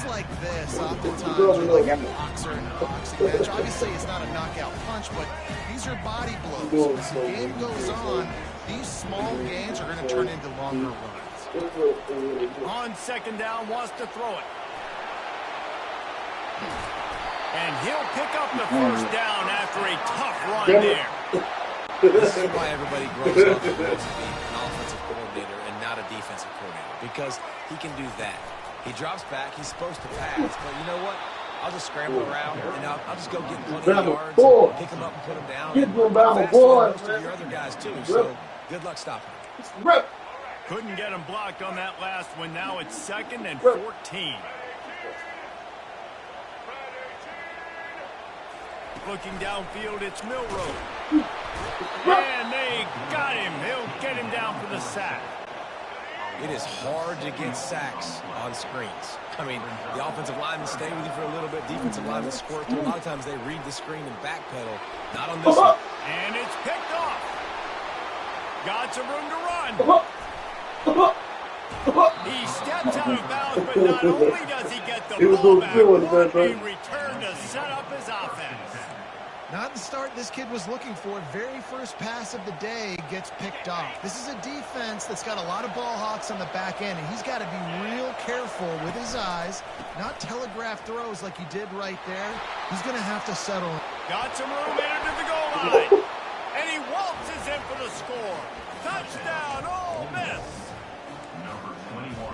like this, oftentimes, are like a boxer in a boxing match. Obviously, it's not a knockout punch, but these are body blows. As the game goes on, these small gains are going to turn into longer runs. On second down, wants to throw it. And he'll pick up the first down after a tough run there. This is why everybody grows up and wants to be an offensive coordinator and not a defensive coordinator, because he can do that. He drops back, he's supposed to pass, but you know what? I'll just scramble around, and I'll just go get plenty of yards, pick him up and put him down. And most of your other guys, too, so good luck stopping him. Couldn't get him blocked on that last one. Now it's 2nd and 14. Looking downfield, it's Milroe. And they got him. He'll get him down for the sack. It is hard to get sacks on screens. I mean, the offensive linemen stay with you for a little bit. Defensive linemen squirt through. A lot of times they read the screen and backpedal. Not on this one. And it's picked off. Got some room to run. He steps out of bounds, but not only does he get the ball back, what a return to set up his offense. Not the start this kid was looking for. Very first pass of the day gets picked off. This is a defense that's got a lot of ball hawks on the back end, and he's got to be real careful with his eyes, not telegraph throws like he did right there. He's going to have to settle. Got some room into the goal line, and he waltzes in for the score. Touchdown, Ole Miss.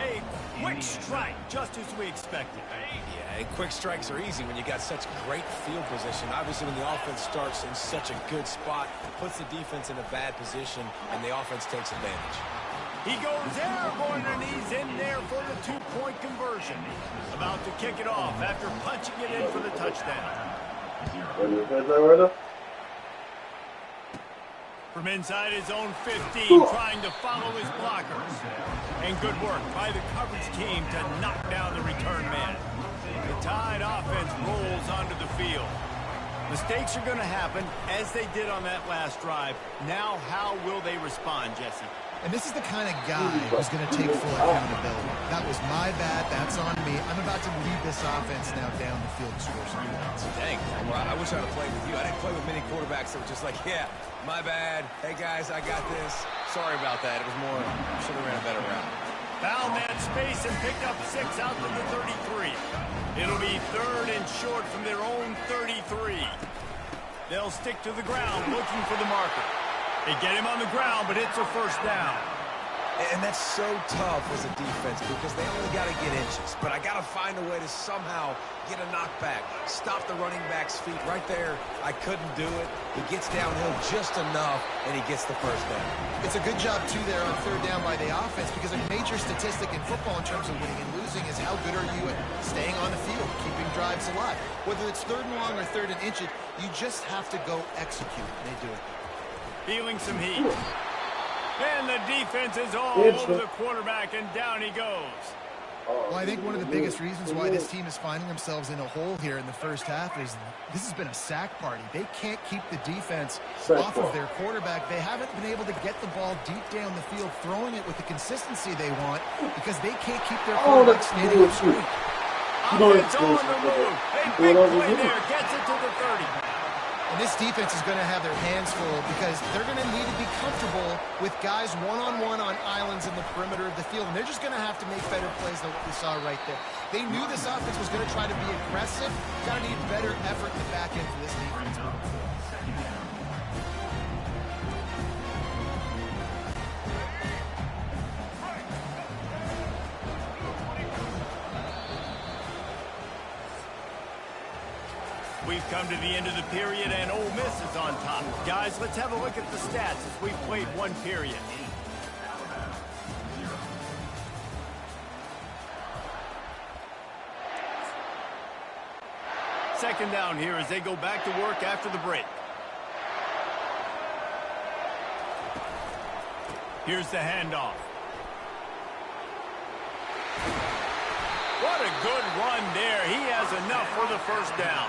A quick strike, just as we expected. Yeah, quick strikes are easy when you got such great field position. Obviously, when the offense starts in such a good spot, puts the defense in a bad position, and the offense takes advantage. He goes airborne, and he's in there for the two-point conversion. About to kick it off after punching it in for the touchdown. From inside his own 15, trying to follow his blockers. And good work by the coverage team to knock down the return man. The Tide offense rolls onto the field. Mistakes are going to happen, as they did on that last drive. Now, how will they respond, Jesse? And this is the kind of guy who's going to take full accountability. That was my bad. That's on me. I'm about to lead this offense now down the field and score some points. Dang, I wish I'd have played with you. I didn't play with many quarterbacks that were just like, yeah, my bad. Hey, guys, I got this. Sorry about that. It was more, should have ran a better route. Found that space and picked up 6 out to the 33. It'll be 3rd and short from their own 33. They'll stick to the ground looking for the marker. They get him on the ground, but it's a first down. And that's so tough as a defense because they only got to get inches. But I got to find a way to somehow get a knockback, stop the running back's feet right there. I couldn't do it. He gets downhill just enough, and he gets the first down. It's a good job, too, there on 3rd down by the offense because a major statistic in football in terms of winning and losing is how good are you at staying on the field, keeping drives alive. Whether it's 3rd and long or 3rd and inches, you just have to go execute, and they do it. Feeling some heat. And the defense is all over the quarterback, and down he goes. Well, I think one of the biggest reasons why this team is finding themselves in a hole here in the first half is this has been a sack party. They can't keep the defense off of their quarterback. They haven't been able to get the ball deep down the field, throwing it with the consistency they want because they can't keep their quarterback standing up straight. Offense on the move. A big play there. Gets it to the 30. And this defense is going to have their hands full because they're going to need to be comfortable with guys one-on-one on islands in the perimeter of the field. And they're just going to have to make better plays than what we saw right there. They knew this offense was going to try to be aggressive. Got to need better effort in the back end for this defense. We've come to the end of the period, and Ole Miss is on top. Guys, let's have a look at the stats as we've played one period. Second down here as they go back to work after the break. Here's the handoff. What a good run there. He has enough for the first down.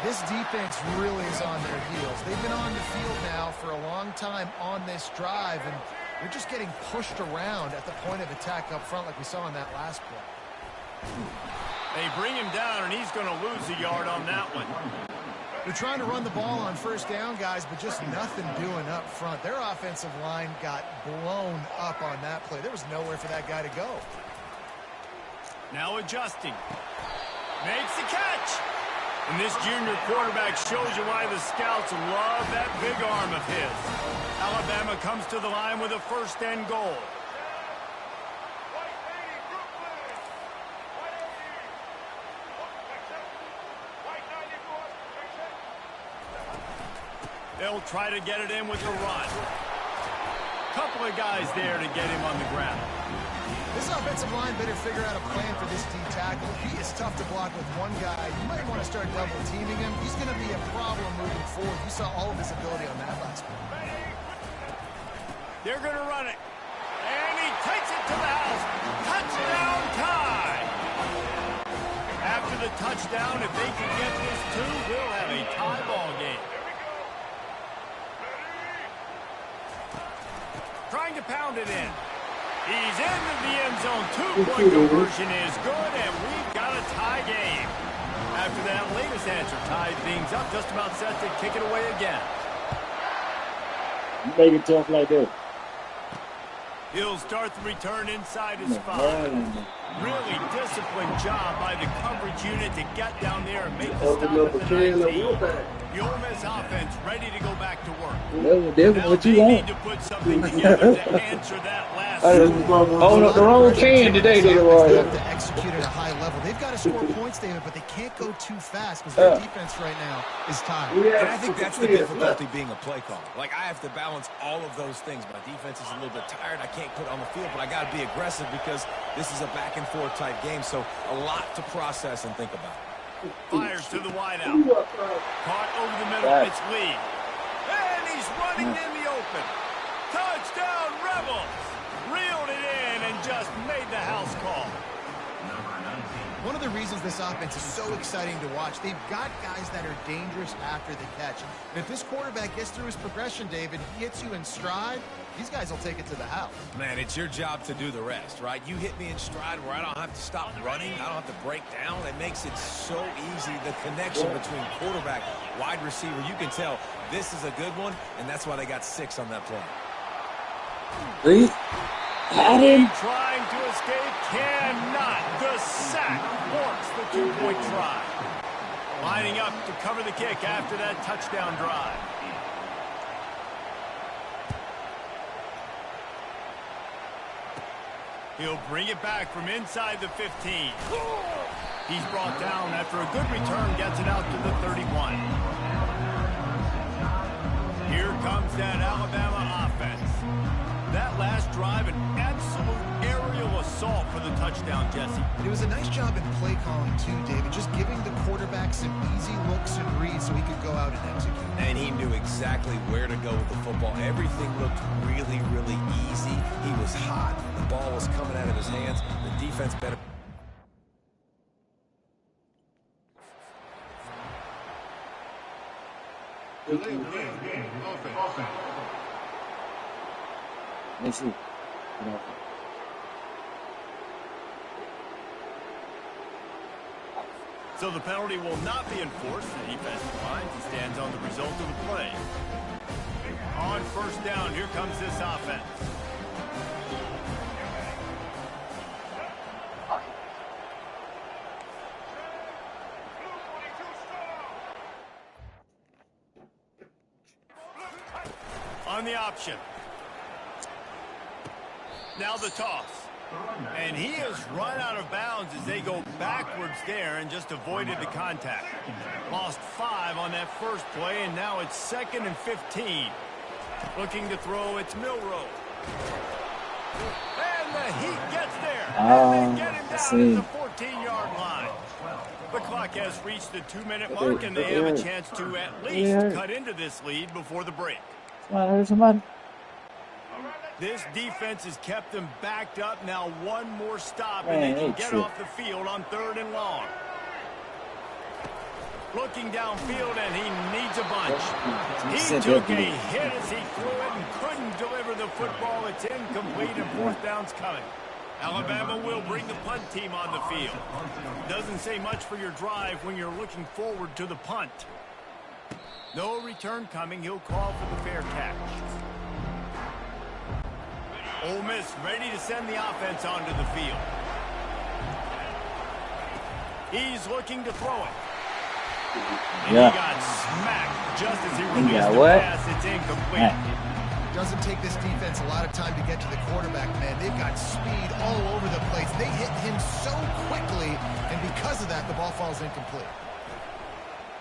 This defense really is on their heels. They've been on the field now for a long time on this drive, and they're just getting pushed around at the point of attack up front like we saw in that last play. They bring him down, and he's going to lose a yard on that one. They're trying to run the ball on first down, guys, but just nothing doing up front. Their offensive line got blown up on that play. There was nowhere for that guy to go. Now adjusting. Makes the catch. And this junior quarterback shows you why the scouts love that big arm of his. Alabama comes to the line with a 1st and goal. They'll try to get it in with the run. Couple of guys there to get him on the ground. This offensive line better figure out a plan for this D tackle. He is tough to block with one guy. You might want to start double teaming him. He's going to be a problem moving forward. You saw all of his ability on that last one. They're going to run it. And he takes it to the house. Touchdown tie. After the touchdown, if they can get this too, we'll have a tie ball game. Trying to pound it in. He's into the end zone. 2-point conversion is good, and we've got a tie game. After that latest answer tied things up, just about set to kick it away again. Make it tough like that. He'll start the return inside his 5. Really disciplined job by the coverage unit to get down there and make the stop at the 19. The Ole Miss offense ready to go back to work. Now what you they want. need to put something together to answer that last Oh, the wrong can today, They have to execute at a high level. They've got to score points, David, but they can't go too fast because their defense right now is tired. And I think that's the difficulty being a play caller. Like, I have to balance all of those things. My defense is a little bit tired. I can't put it on the field, but I got to be aggressive because this is a back-and-forth type game, so a lot to process and think about. Fires to the wideout. Caught over the middle. It's Lee. And he's running in the open. Touchdown, Rebels. Reeled it in and just made the house call. One of the reasons this offense is so exciting to watch, they've got guys that are dangerous after the catch. And if this quarterback gets through his progression, David, he hits you in stride, these guys will take it to the house. Man, it's your job to do the rest, right? You hit me in stride where I don't have to stop running. I don't have to break down. It makes it so easy. The connection between quarterback, wide receiver, you can tell this is a good one, and that's why they got 6 on that play. Please. Had him. Trying to escape, cannot. The sack forks the 2-point try. Lining up to cover the kick after that touchdown drive. He'll bring it back from inside the 15. He's brought down after a good return, gets it out to the 31. Here comes that Alabama offense. That last drive, an absolute aerial assault for the touchdown, Jesse. It was a nice job in play calling, too, David, just giving the quarterback some easy looks and reads so he could go out and execute. And he knew exactly where to go with the football. Everything looked really, really easy. He was hot. The ball was coming out of his hands. The defense better. Let's see. So the penalty will not be enforced. The defensive line stands on the result of the play. On first down, here comes this offense. On the option. Now the toss. And he has run out of bounds as they go backwards there and just avoided the contact. Lost 5 on that first play, and now it's 2nd and 15. Looking to throw, it's Milroe. And the heat gets there. And they get him down at the 14-yard line. The clock has reached the 2-minute mark, and they have a chance to at least cut into this lead before the break. Somebody. This defense has kept them backed up. Now one more stop, and they can get off the field on 3rd and long. Looking downfield, and he needs a bunch. He took a hit as he threw it and couldn't deliver the football. It's incomplete, and 4th down's coming. Alabama will bring the punt team on the field. Doesn't say much for your drive when you're looking forward to the punt. No return coming. He'll call for the fair catch. Ole Miss ready to send the offense onto the field. He's looking to throw it. And he got smacked just as he released the pass. It's incomplete. Doesn't take this defense a lot of time to get to the quarterback, man. They've got speed all over the place. They hit him so quickly, and because of that, the ball falls incomplete.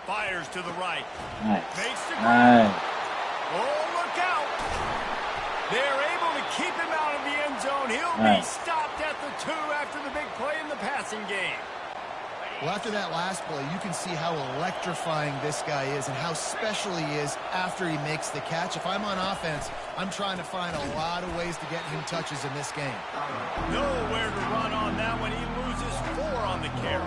Fires to the right. Nice. Makes the grab. Oh, look out. They're able to keep him out of the end zone. He'll be stopped at the 2 after the big play in the passing game. Well, after that last play, you can see how electrifying this guy is and how special he is after he makes the catch. If I'm on offense, I'm trying to find a lot of ways to get him touches in this game. Nowhere to run on that one. He loses 4 on the carry.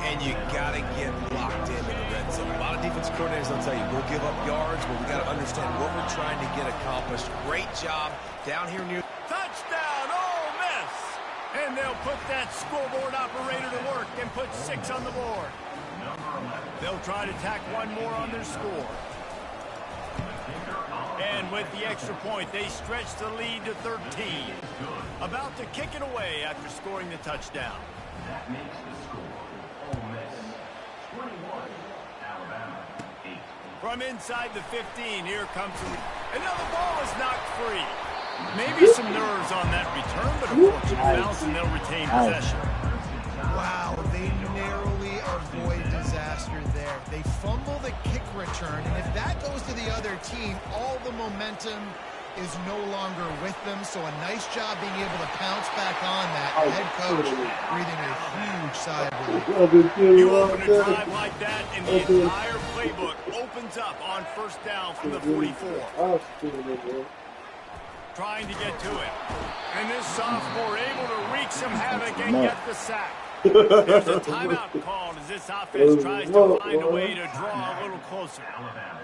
And you got to get locked in the red zone. A lot of defensive coordinators will tell you, we'll give up yards, but we got to understand what we're trying to get accomplished. Great job down here near. Touchdown, Ole Miss! And they'll put that scoreboard operator to work and put 6 on the board. They'll try to tack one more on their score. And with the extra point, they stretch the lead to 13. About to kick it away after scoring the touchdown. That makes the score. Ole Miss 21, Alabama 8. From inside the 15, here comes another ball is knocked free. Maybe some nerves on that return, but a fortunate bounce and they'll retain possession. Wow, they narrowly avoid disaster there. They fumble the kick return, and if that goes to the other team, all the momentum is no longer with them. So a nice job being able to pounce back on that. The head coach breathing a huge sigh of relief. You open a drive like that, and the entire playbook opens up on first down from the 44. Trying to get to it. And this sophomore able to wreak some havoc and get the sack. There's a timeout called as this offense tries to find a way to draw a little closer.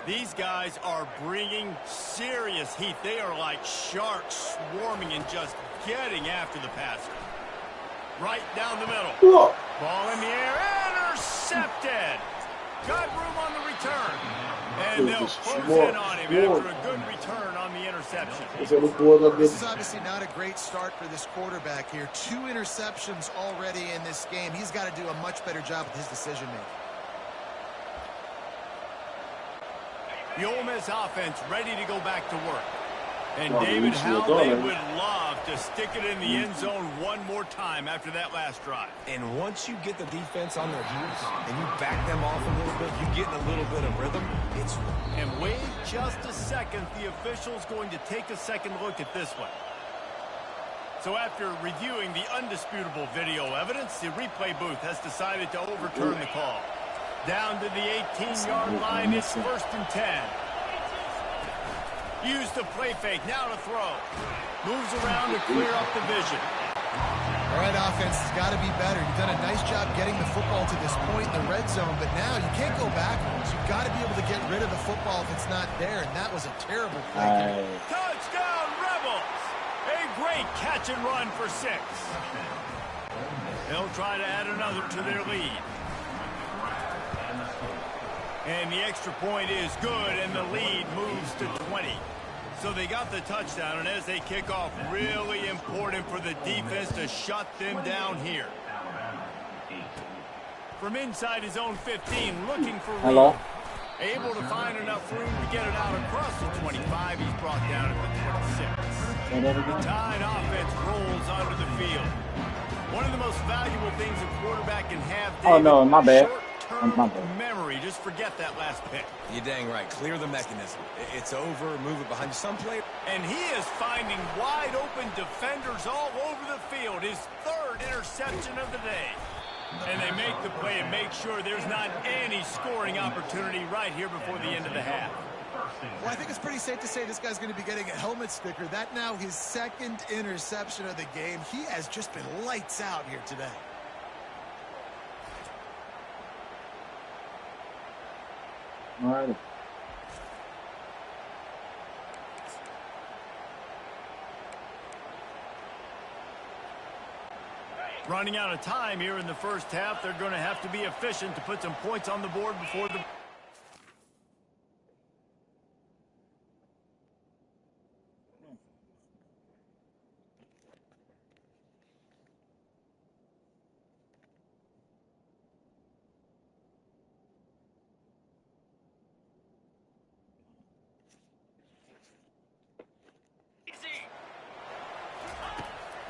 These guys are bringing serious heat. They are like sharks swarming and just getting after the passer. Right down the middle. Ball in the air. Intercepted. Got room on the return. And they'll close in on him after a good return on the interception. This is obviously not a great start for this quarterback here. 2 interceptions already in this game. He's got to do a much better job with his decision-making. The Ole Miss offense ready to go back to work. And David, how they would love to stick it in the end zone one more time after that last drive. And once you get the defense on their heels and you back them off a little bit, you get in a little bit of rhythm. And wait just a second. The official's going to take a second look at this one. So after reviewing the undisputable video evidence, the replay booth has decided to overturn the call. Down to the 18-yard line, it's 1st and 10. Use the play fake, now to throw. Moves around to clear up the vision. All right, offense has got to be better. You've done a nice job getting the football to this point in the red zone, but now you can't go backwards. You've got to be able to get rid of the football if it's not there, and that was a terrible play. Touchdown, Rebels! A great catch and run for 6. They'll try to add another to their lead. And the extra point is good, and the lead moves to 20. So they got the touchdown, and as they kick off, really important for the defense to shut them down here. From inside his own 15, looking for room. Able to find enough room to get it out across the 25. He's brought down at the 26. The Tide offense rolls onto the field. One of the most valuable things a quarterback can have, David, my bad. memory. Just forget that last pick. You're dang right. Clear the mechanism. It's over. Move it behind you. Some play. And he is finding wide open defenders all over the field. His 3rd interception of the day. And they make the play and make sure there's not any scoring opportunity right here before the end of the half. Well, I think it's pretty safe to say this guy's going to be getting a helmet sticker. That now his 2nd interception of the game. He has just been lights out here today. All right. Running out of time here in the first half. They're going to have to be efficient to put some points on the board before the...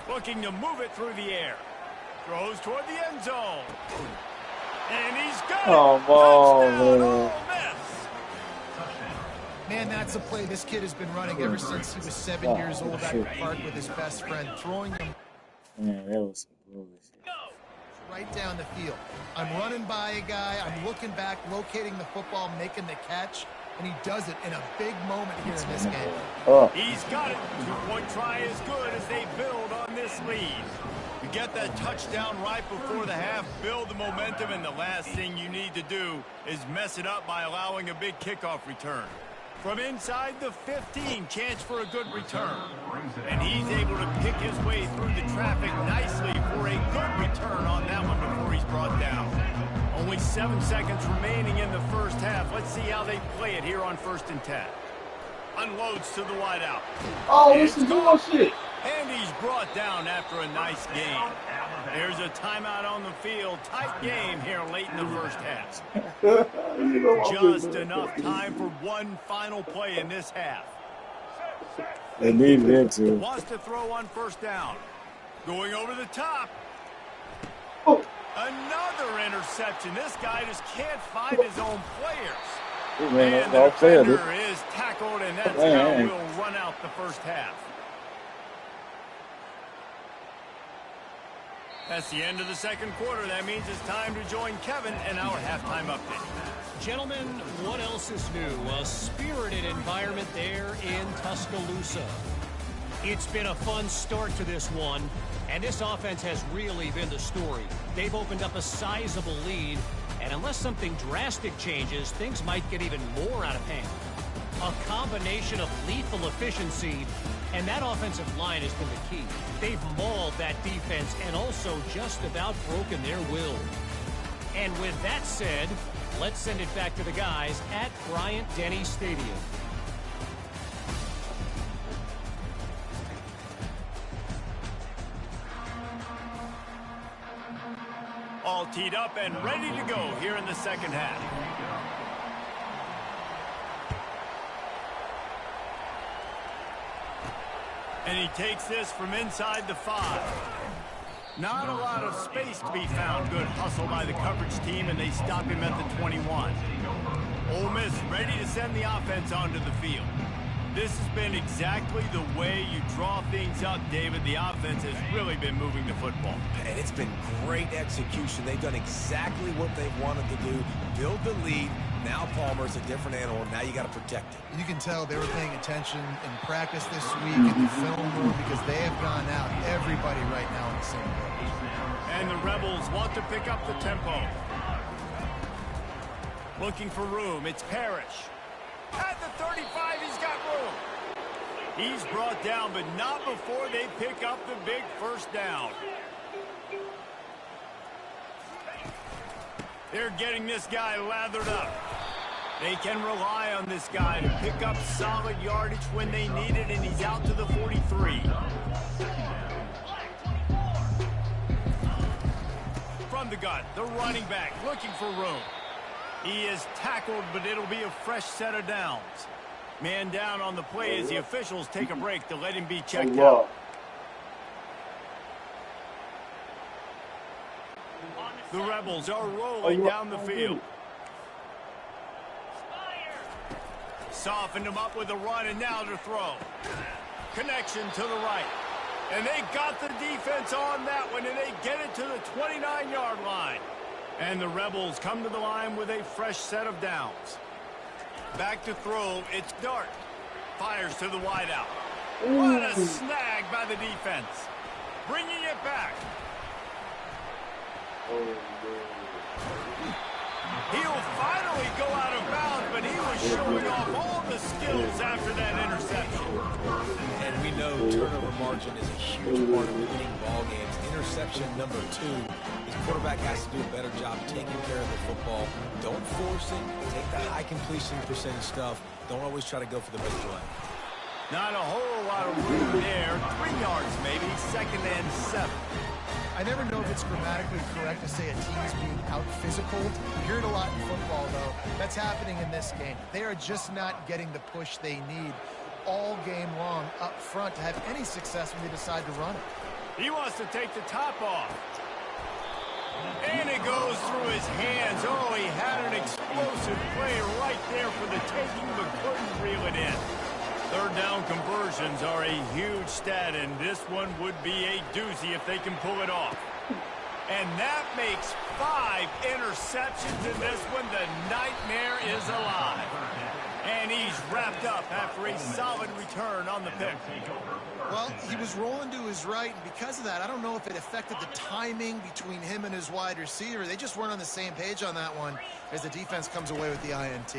Looking to move it through the air. Throws toward the end zone. And he's got it. Touchdown, Ole Miss. Man, that's a play this kid has been running ever since he was 7 years old at the park with his best friend, throwing him that was bullshit. right down the field. I'm running by a guy, I'm looking back, locating the football, making the catch, and he does it in a big moment here in this game. He's got it. Two-point try is good as they build on this lead. You get that touchdown right before the half, build the momentum, and the last thing you need to do is mess it up by allowing a big kickoff return. From inside the 15, chance for a good return. And he's able to pick his way through the traffic nicely for a good return on that one before he's brought down. Only 7 seconds remaining in the first half. Let's see how they play it here on 1st and 10. Unloads to the wideout. Oh, this is bullshit. And he's brought down after a nice gain. There's a timeout on the field. Tight game here late in the first half. Just enough time for one final play in this half. They need that too. Wants to throw on 1st down. Going over the top. Another interception. This guy just can't find his own players. And the defender is tackled, and that's how we'll run out the first half. That's the end of the second quarter. That means it's time to join Kevin in our halftime update. Gentlemen, what else is new? A spirited environment there in Tuscaloosa. It's been a fun start to this one, and this offense has really been the story. They've opened up a sizable lead, and unless something drastic changes, things might get even more out of hand. A combination of lethal efficiency, and that offensive line has been the key. They've mauled that defense and also just about broken their will. And with that said, let's send it back to the guys at Bryant-Denny Stadium. All teed up and ready to go here in the second half. And he takes this from inside the 5. Not a lot of space to be found. Good hustle by the coverage team, and they stop him at the 21. Ole Miss ready to send the offense onto the field. This has been exactly the way you draw things up, David. The offense has really been moving the football. And it's been great execution. They've done exactly what they wanted to do. Build the lead. Now Palmer's a different animal. Now you got to protect it. You can tell they were paying attention in practice this week in the film room because they have gone out, everybody right now in the same page. And the Rebels want to pick up the tempo. Looking for room. It's Parrish. At the 35, he's got room. He's brought down, but not before they pick up the big first down. They're getting this guy lathered up. They can rely on this guy to pick up solid yardage when they need it, and he's out to the 43. From the gun, the running back looking for room. He is tackled, but it'll be a fresh set of downs. Man down on the play as the officials take a break to let him be checked out. The Rebels are rolling down the field. Softened him up with a run, and now to throw. Connection to the right. And they got the defense on that one, and they get it to the 29-yard line. And the Rebels come to the line with a fresh set of downs. Back to throw, it's Dart. Fires to the wideout. What a snag by the defense. Bringing it back. He'll finally go out of bounds, but he was showing off all the skills after that interception. And we know turnover margin is a huge part of winning ball games. Interception number 2. His quarterback has to do a better job taking care of the football. Don't force it. Take the high completion percentage stuff. Don't always try to go for the big play. Not a whole lot of room there. 3 yards maybe. 2nd and 7. I never know if it's grammatically correct to say a team is being out-physical. You hear it a lot in football, though. That's happening in this game. They are just not getting the push they need all game long up front to have any success when they decide to run it. He wants to take the top off. And it goes through his hands. Oh, he had an explosive play right there for the taking, but couldn't reel it in. 3rd down conversions are a huge stat, and this one would be a doozy if they can pull it off. And that makes 5 interceptions in this one. The nightmare is alive. And he's wrapped up after a solid return on the pick. Well, he was rolling to his right, and because of that, I don't know if it affected the timing between him and his wide receiver. They just weren't on the same page on that one as the defense comes away with the INT.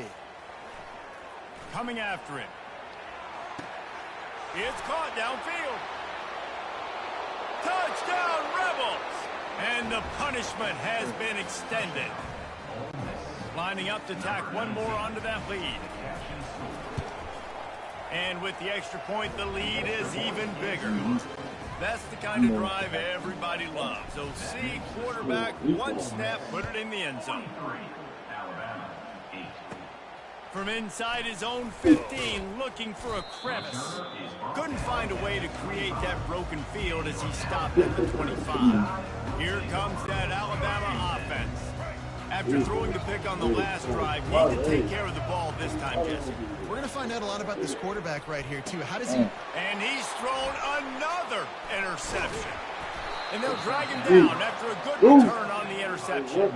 Coming after him. It's caught downfield. Touchdown, Rebels! And the punishment has been extended. Lining up to tack one more onto that lead. And with the extra point, the lead is even bigger. That's the kind of drive everybody loves. So see quarterback, 1 snap, put it in the end zone. From inside his own 15, looking for a crevice. Couldn't find a way to create that broken field as he stopped at the 25. Here comes that Alabama offense. After throwing the pick on the last drive, need to take care of the ball this time, Jesse. We're going to find out a lot about this quarterback right here, too. How does he... And he's thrown another interception. And they'll drag him down after a good return on the interception.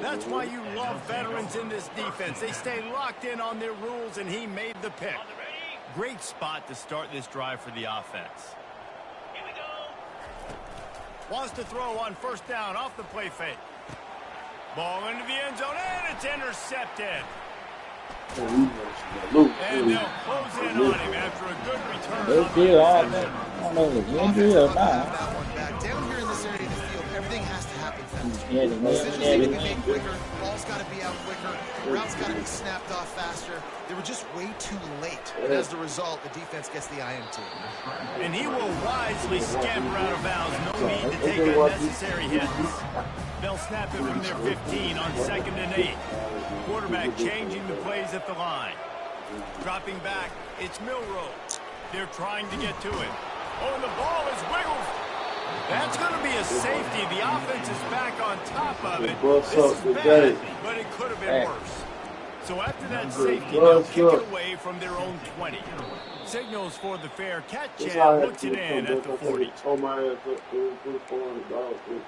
That's why you love veterans in this defense. They stay locked in on their rules, and he made the pick. Great spot to start this drive for the offense. Here we go. Wants to throw on 1st down off the play fake. Ball into the end zone, and it's intercepted. And they'll close in on him after a good return on the interception. Down here in this area of the field, everything has to happen fast. Decisions need to be made quicker. Ball's got to be out quicker. Routes got to be snapped off faster. They were just way too late. And as a result, the defense gets the INT. And he will wisely scamper out of bounds. No need to take unnecessary hits. They'll snap it from their 15 on 2nd and 8. Quarterback changing the plays at the line. Dropping back, it's Milroe. They're trying to get to it. Oh, and the ball is wiggled. That's going to be a safety. The offense is back on top of it. This is bad, but it could have been worse. So after that safety, they'll kick it away from their own 20. Signals for the fair catch, and puts it in at the 40.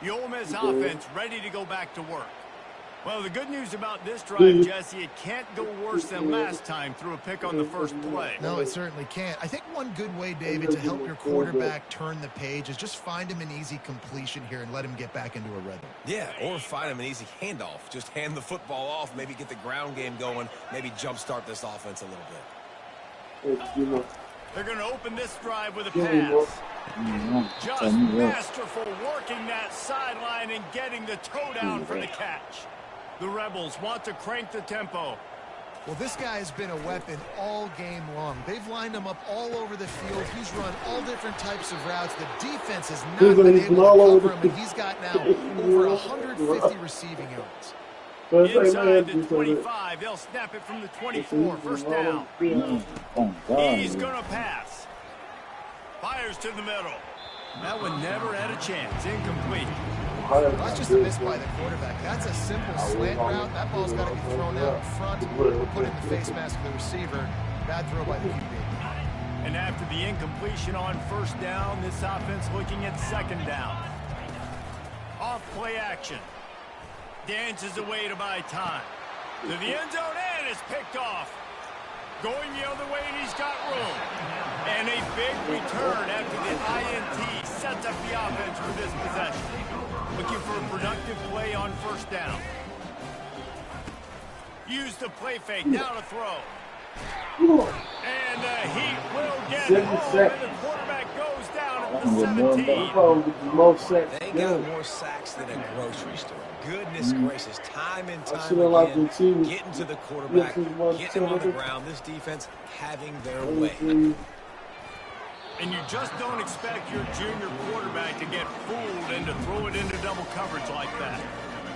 The Ole Miss offense ready to go back to work. Well, the good news about this drive, Jesse, it can't go worse than last time through a pick on the first play. No, it certainly can't. I think one good way, David, to help your quarterback turn the page is just find him an easy completion here and let him get back into a rhythm. Yeah, or find him an easy handoff. Just hand the football off, maybe get the ground game going, maybe jumpstart this offense a little bit. They're going to open this drive with a pass. Just masterful working that sideline and getting the toe down for the catch. The Rebels want to crank the tempo. Well, this guy has been a weapon all game long. They've lined him up all over the field. He's run all different types of routes. The defense has not been able to cover him, and he's got now over 150 receiving yards. Inside the 25, they'll snap it from the 24, 1st down. He's going to pass. Fires to the middle. That one never had a chance. Incomplete. That's just a miss by the quarterback. That's a simple slant route. That ball's got to be thrown out in front or put in the face mask of the receiver. Bad throw by the QB. And after the incompletion on 1st down, this offense looking at 2nd down. Off play action. Dances away to buy time. To the end zone, and it's picked off. Going the other way, and he's got room. And a big return after the INT sets up the offense for this possession. Looking for a productive play on 1st down. Use the play fake, now to throw. And the Heat will get home, and the quarterback goes down at the 17. They got more sacks than a grocery store. Goodness gracious, time and time again, getting to the quarterback, getting him on the ground. This defense having their way. And you just don't expect your junior quarterback to get fooled and to throw it into double coverage like that.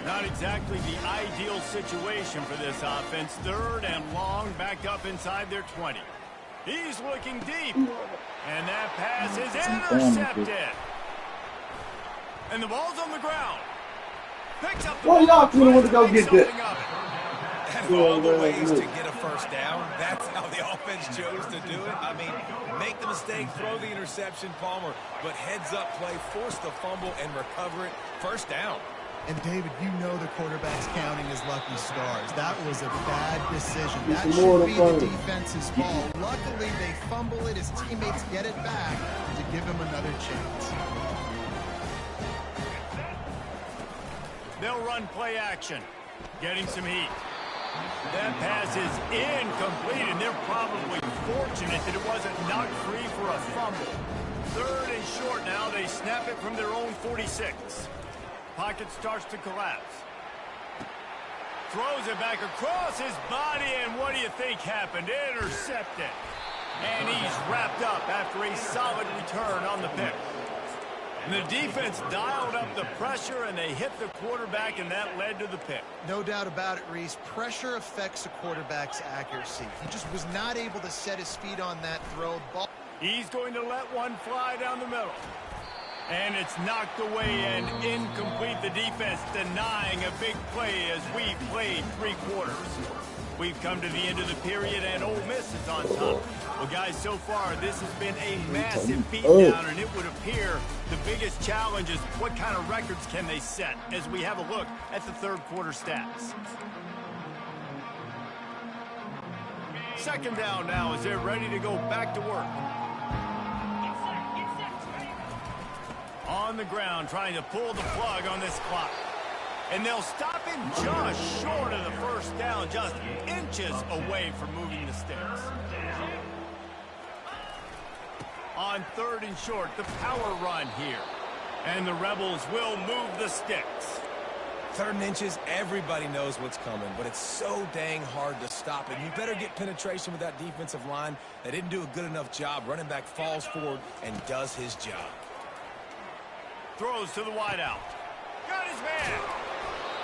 Not exactly the ideal situation for this offense. 3rd and long, backed up inside their 20. He's looking deep. And that pass is intercepted. And the ball's on the ground. Picks up the ball. Y'all want to go get that? And of all the ways to get a first down, that's how the offense chose to do it. I mean, make the mistake, throw the interception, Palmer, but heads up play, force the fumble, and recover it. First down. And, David, you know the quarterback's counting his lucky stars. That was a bad decision. That should be the defense's ball. Luckily, they fumble it. His teammates get it back to give him another chance. They'll run play action, getting some heat. That pass is incomplete, and they're probably fortunate that it wasn't knocked free for a fumble. 3rd and short now. They snap it from their own 46. Pocket starts to collapse. Throws it back across his body, and what do you think happened? Intercepted. And he's wrapped up after a solid return on the pick. And the defense dialed up the pressure, and they hit the quarterback, and that led to the pick. No doubt about it, Reese. Pressure affects a quarterback's accuracy. He just was not able to set his feet on that throw. Ball. He's going to let one fly down the middle. And it's knocked away and incomplete. The defense denying a big play as we played 3 quarters. We've come to the end of the period, and Ole Miss is on top. Well, guys, so far, this has been a massive beatdown, and it would appear the biggest challenge is what kind of records can they set as we have a look at the 3rd quarter stats. 2nd down now as they're ready to go back to work. On the ground, trying to pull the plug on this clock. And they'll stop him just short of the first down, just inches away from moving the sticks. On 3rd and short, the power run here. And the Rebels will move the sticks. 3rd and inches, everybody knows what's coming, but it's so dang hard to stop it. You better get penetration with that defensive line. They didn't do a good enough job. Running back falls forward and does his job. Throws to the wideout. Got his man.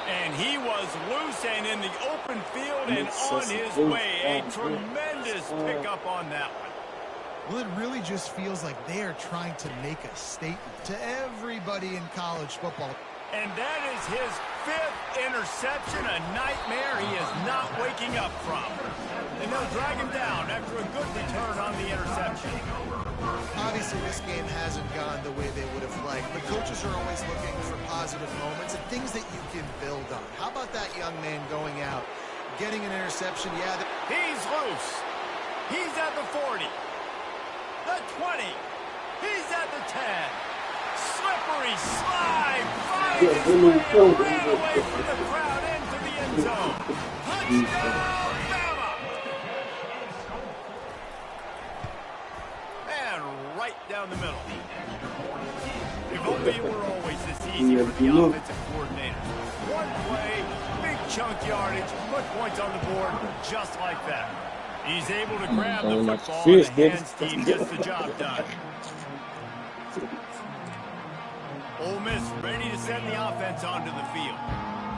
And he was loose and in the open field and on his way. A tremendous pickup on that one. Well, it really just feels like they are trying to make a statement to everybody in college football. And that is his 5th interception, a nightmare he is not waking up from. And they'll drag him down after a good return on the interception. Obviously, this game hasn't gone the way they would have liked, but coaches are always looking for positive moments and things that you can build on. How about that young man going out, getting an interception? Yeah, he's loose. He's at the 40, the 20. He's at the 10. Slippery slide, finds his way, ran away from the crowd into the end zone. Touchdown, Bama! And right down the middle. If only it were always this easy for the offensive coordinator. One play, big chunk yardage, put points on the board just like that. He's able to grab the football, and the hands team gets the job done. Ole Miss ready to send the offense onto the field.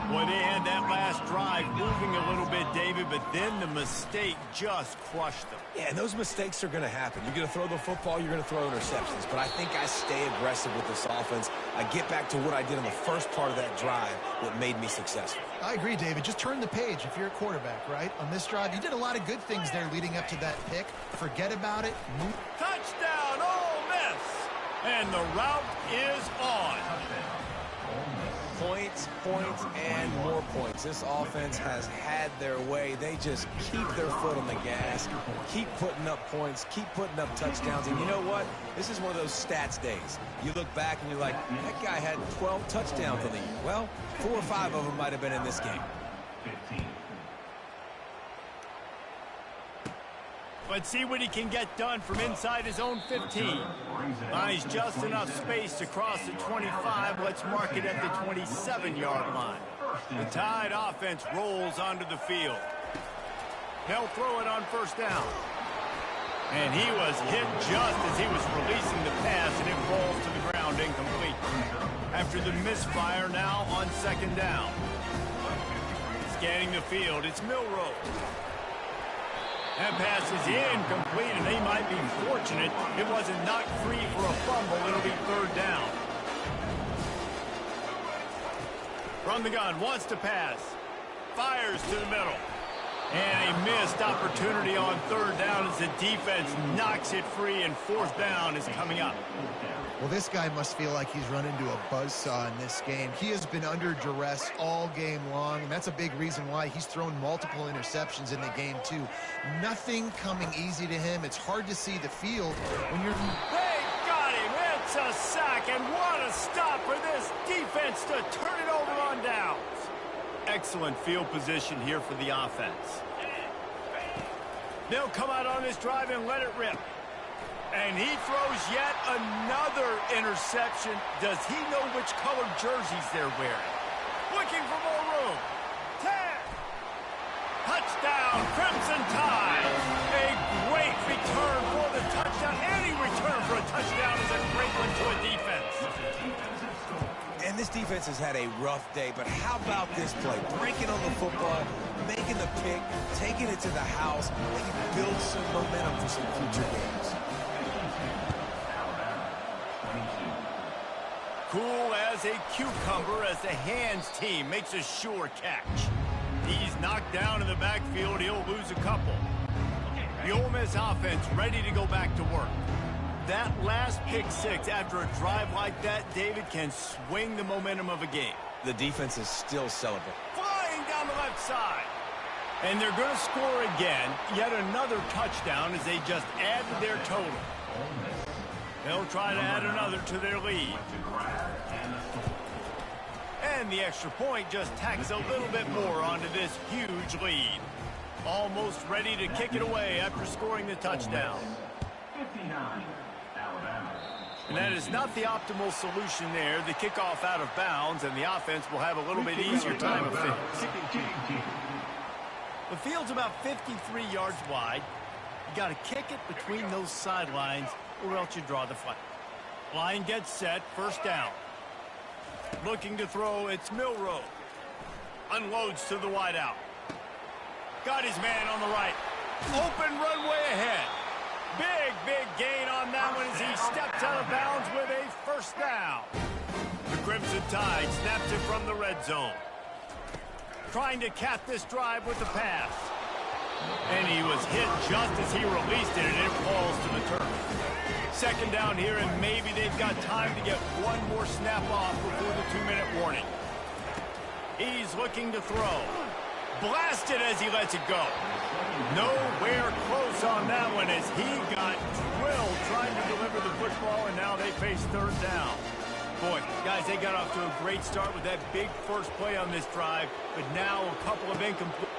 Boy, they had that last drive moving a little bit, David, but then the mistake just crushed them. Yeah, and those mistakes are going to happen. You're going to throw the football, you're going to throw interceptions. But I think I stay aggressive with this offense. I get back to what I did in the first part of that drive, what made me successful. I agree, David. Just turn the page if you're a quarterback, right? On this drive, you did a lot of good things there leading up to that pick. Forget about it. Move. Touchdown, Ole Miss! And the route is on. Points, points, and more points. This offense has had their way. They just keep their foot on the gas, keep putting up points, keep putting up touchdowns. And you know what? This is one of those stats days. You look back and you're like, that guy had 12 touchdowns on the year. Well, 4 or 5 of them might have been in this game. Let's see what he can get done from inside his own 15. Finds just enough space to cross the 25. Let's mark it at the 27-yard line. The Tide offense rolls onto the field. They'll throw it on first down. And he was hit just as he was releasing the pass, and it falls to the ground incomplete. After the misfire, now on second down. Scanning the field, it's Milroe. That pass is incomplete, and they might be fortunate it wasn't knocked free for a fumble. It'll be third down. From the gun, wants to pass. Fires to the middle. And a missed opportunity on third down as the defense knocks it free, and fourth down is coming up. Well, this guy must feel like he's run into a buzzsaw in this game. He has been under duress all game long, and that's a big reason why he's thrown multiple interceptions in the game, too. Nothing coming easy to him. It's hard to see the field when you're... They got him. It's a sack, and what a stop for this defense to turn it over on downs. Excellent field position here for the offense. They'll come out on this drive and let it rip. And he throws yet another interception. Does he know which colored jerseys they're wearing? Looking for more room. 10. Touchdown, Crimson Tide. A great return for the touchdown. Any return for a touchdown is a great one to a defense. And this defense has had a rough day, but how about this play? Breaking on the football, making the pick, taking it to the house. They can build some momentum for some future games. Cool as a cucumber as the hands team makes a sure catch. He's knocked down in the backfield. He'll lose a couple. The Ole Miss offense ready to go back to work. That last pick six after a drive like that, David, can swing the momentum of a game. The defense is still celebrating. Flying down the left side. And they're going to score again. Yet another touchdown as they just add to their total. They'll try to add another to their lead. And the extra point just tacks a little bit more onto this huge lead. Almost ready to kick it away after scoring the touchdown. 59, Alabama. And that is not the optimal solution there. The kickoff out of bounds, and the offense will have a little bit easier time of things. The field's about 53 yards wide. You got to kick it between those sidelines, or else you draw the flag. Line gets set, first down. Looking to throw, it's Milroe. Unloads to the wideout. Got his man on the right. Open runway ahead. Big gain on that one as he steps out of bounds with a first down. The Crimson Tide snaps it from the red zone. Trying to cap this drive with the pass. And he was hit just as he released it, and it falls to the turf. Second down here, and maybe they've got time to get one more snap off before the 2-minute warning. He's looking to throw. Blasted as he lets it go. Nowhere close on that one as he got drilled trying to deliver the football, and now they face third down. Boy, guys, they got off to a great start with that big first play on this drive, but now a couple of incomplete.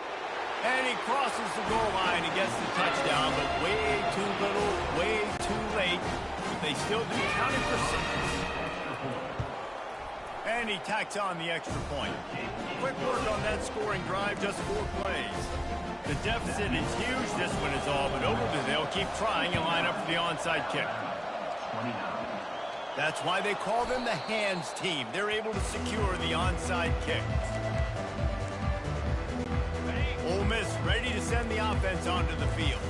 And he crosses the goal line and gets the touchdown, but way too little, way too late. They still do counting for 6. And he tacks on the extra point. Quick work on that scoring drive, just 4 plays. The deficit is huge, this one is all, but they'll keep trying and line up for the onside kick. That's why they call them the hands team. They're able to secure the onside kick. Ole Miss ready to send the offense onto the field.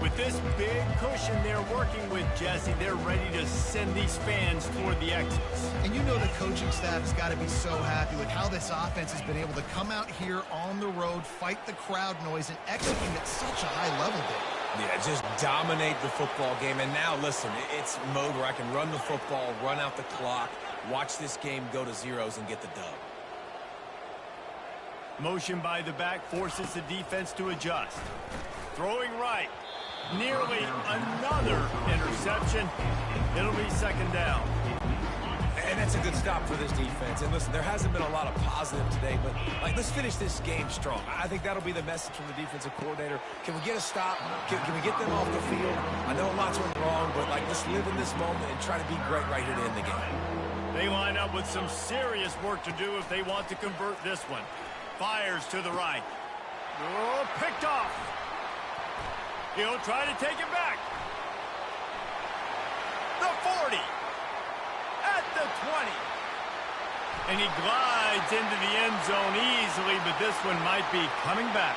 With this big cushion they're working with, Jesse, they're ready to send these fans toward the exits. And you know the coaching staff has got to be so happy with how this offense has been able to come out here on the road, fight the crowd noise, and execute at such a high level there. Yeah, just dominate the football game. And now, listen, it's mode where I can run the football, run out the clock, watch this game go to zeros and get the dub. Motion by the back forces the defense to adjust. Throwing right. Nearly another interception. It'll be second down. And That's a good stop for this defense. And listen, there hasn't been a lot of positive today, but let's finish this game strong. I think that'll be the message from the defensive coordinator. Can we get a stop? Can we get them off the field? I know lots went wrong, but let's live in this moment and try to be great right here to end the game. They line up with some serious work to do if they want to convert this one. Fires to the right. Oh, picked off. He'll try to take it back. The 40. At the 20. And he glides into the end zone easily, but this one might be coming back.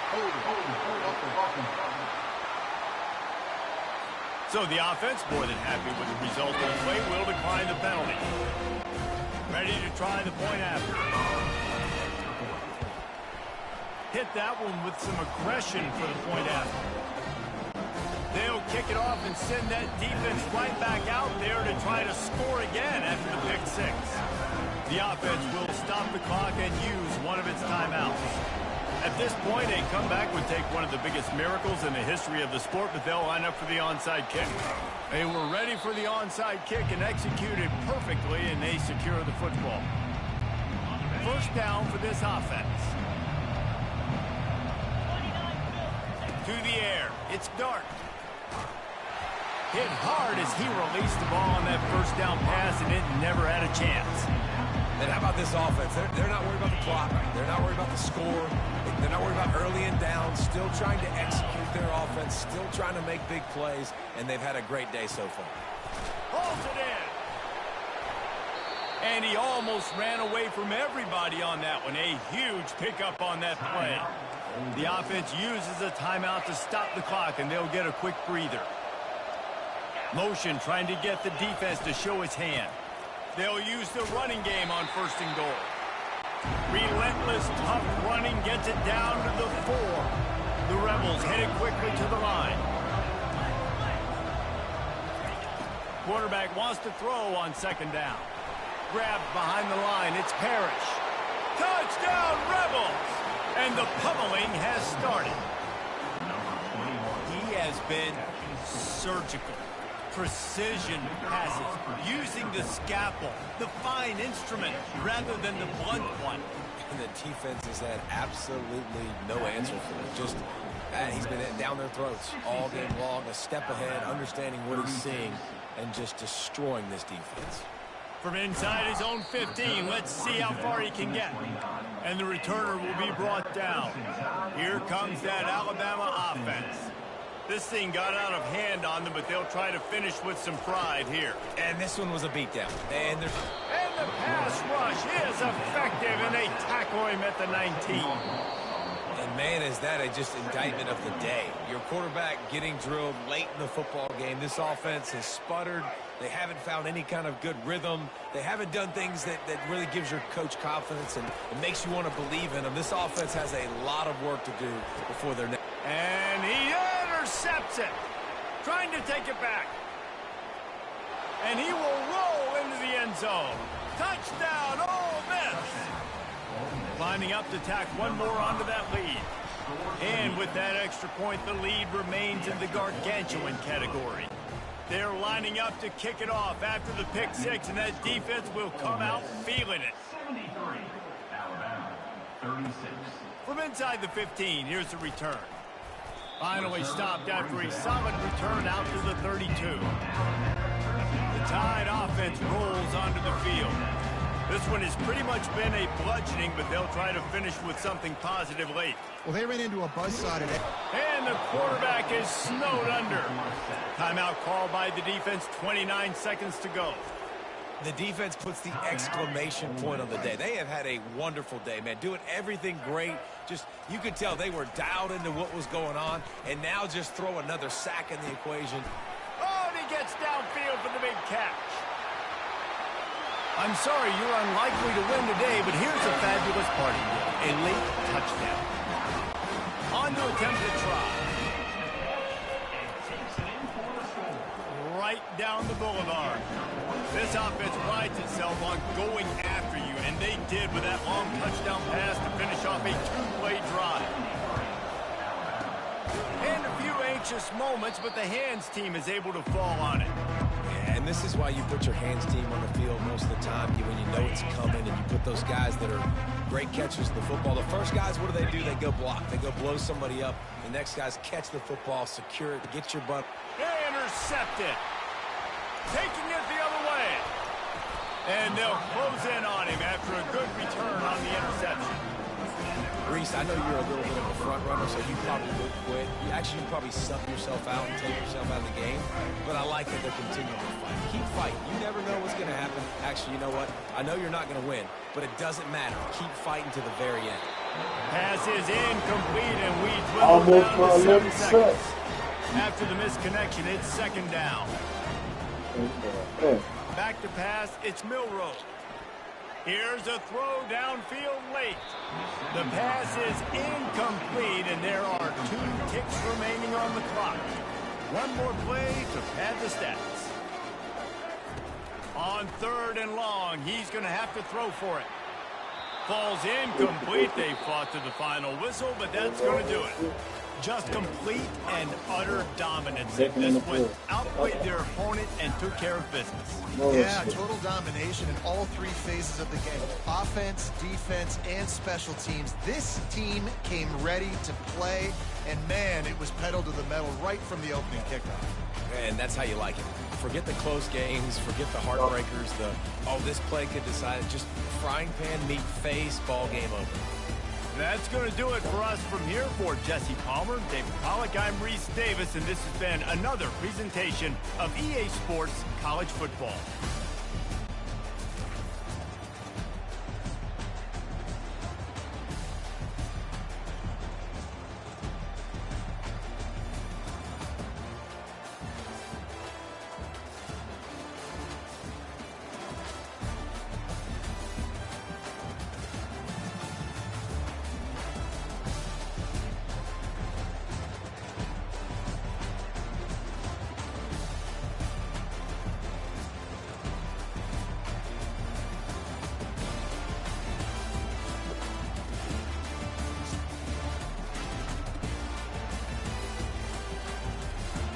So the offense, more than happy with the result of the play, will decline the penalty. Ready to try the point after. Hit that one with some aggression for the point after. They'll kick it off and send that defense right back out there to try to score again after the pick six. The offense will stop the clock and use one of its timeouts. At this point, a comeback would take one of the biggest miracles in the history of the sport, but they'll line up for the onside kick. They were ready for the onside kick and executed perfectly, and they secure the football. First down for this offense. To the air. It's Dart. Hit hard as he released the ball on that first down pass, and it never had a chance. And how about this offense? They're not worried about the clock. They're not worried about the score. They're not worried about early and down. Still trying to execute their offense. Still trying to make big plays. And they've had a great day so far. Holds it in. And he almost ran away from everybody on that one. A huge pickup on that play. The offense uses a timeout to stop the clock, and they'll get a quick breather. Motion trying to get the defense to show its hand. They'll use the running game on first and goal. Relentless, tough running gets it down to the 4. The Rebels headed quickly to the line. Quarterback wants to throw on second down. Grabbed behind the line. It's Parrish. Touchdown, Rebels! And the pummeling has started. He has been surgical. Precision passes, using the scalpel, the fine instrument, rather than the blunt one. And the defense has had absolutely no answer for it. Just, he's been down their throats all game long, a step ahead, understanding what he's seeing, and just destroying this defense. From inside his own 15, let's see how far he can get. And the returner will be brought down. Here comes that Alabama offense. This thing got out of hand on them, but they'll try to finish with some pride here. And this one was a beatdown. And the pass rush is effective, and they tackle him at the 19. And man, is that just indictment of the day. Your quarterback getting drilled late in the football game. This offense has sputtered. They haven't found any kind of good rhythm. They haven't done things that really gives your coach confidence and it makes you want to believe in them. This offense has a lot of work to do before they're next. And he intercepts it. Trying to take it back. And he will roll into the end zone. Touchdown, Ole Miss. Lining up to tack one more onto that lead. And with that extra point, the lead remains in the gargantuan category. They're lining up to kick it off after the pick six, and that defense will come out feeling it. 73, Alabama, 36. From inside the 15, here's the return. Finally stopped after a solid return out to the 32. The Tide offense rolls onto the field. This one has pretty much been a bludgeoning, but they'll try to finish with something positive late. Well, they ran into a buzzsaw today. And the quarterback is snowed under. Timeout called by the defense, 29 seconds to go. The defense puts the exclamation point on the day. They have had a wonderful day, man. Doing everything great. Just, you could tell they were dialed into what was going on. And now just throw another sack in the equation. Oh, and he gets downfield for the big catch. I'm sorry you're unlikely to win today, but here's a fabulous party. A late touchdown. On to attempt the try. Right down the boulevard. This offense prides itself on going after you, and they did with that long touchdown pass to finish off a two-play drive. And a few anxious moments, but the hands team is able to fall on it. And this is why you put your hands team on the field most of the time when you know it's coming, and you put those guys that are great catchers of the football. The first guys, what do? They go block. They go blow somebody up. The next guys catch the football, secure it, get your butt. Intercepted. Taking it the other way. And they'll close in on him after a good return on the interception. Reese, I know you're a little bit of a front runner, so you probably would quit. You probably sub yourself out and take yourself out of the game. But I like that they're continuing to fight. Keep fighting. You never know what's going to happen. Actually, you know what? I know you're not going to win, but it doesn't matter. Keep fighting to the very end. Pass is incomplete, and we dwindle down to 7 seconds. After the misconnection, it's second down. Back to pass, it's Milroe. Here's a throw downfield late. The pass is incomplete, and there are 2 ticks remaining on the clock. One more play to pad the stats. On 3rd and long, he's going to have to throw for it. Falls incomplete. They fought to the final whistle, but that's going to do it. Just complete and utter dominance. This one outplayed their opponent and took care of business. Yeah, total domination in all 3 phases of the game. Offense, defense, and special teams. This team came ready to play, and man, it was pedal to the metal right from the opening kickoff. And that's how you like it. Forget the close games, forget the heartbreakers, this play could decide it. Just frying pan, meat face, ball game over. That's going to do it for us from here. For Jesse Palmer, David Pollack, I'm Reese Davis, and this has been another presentation of EA Sports College Football.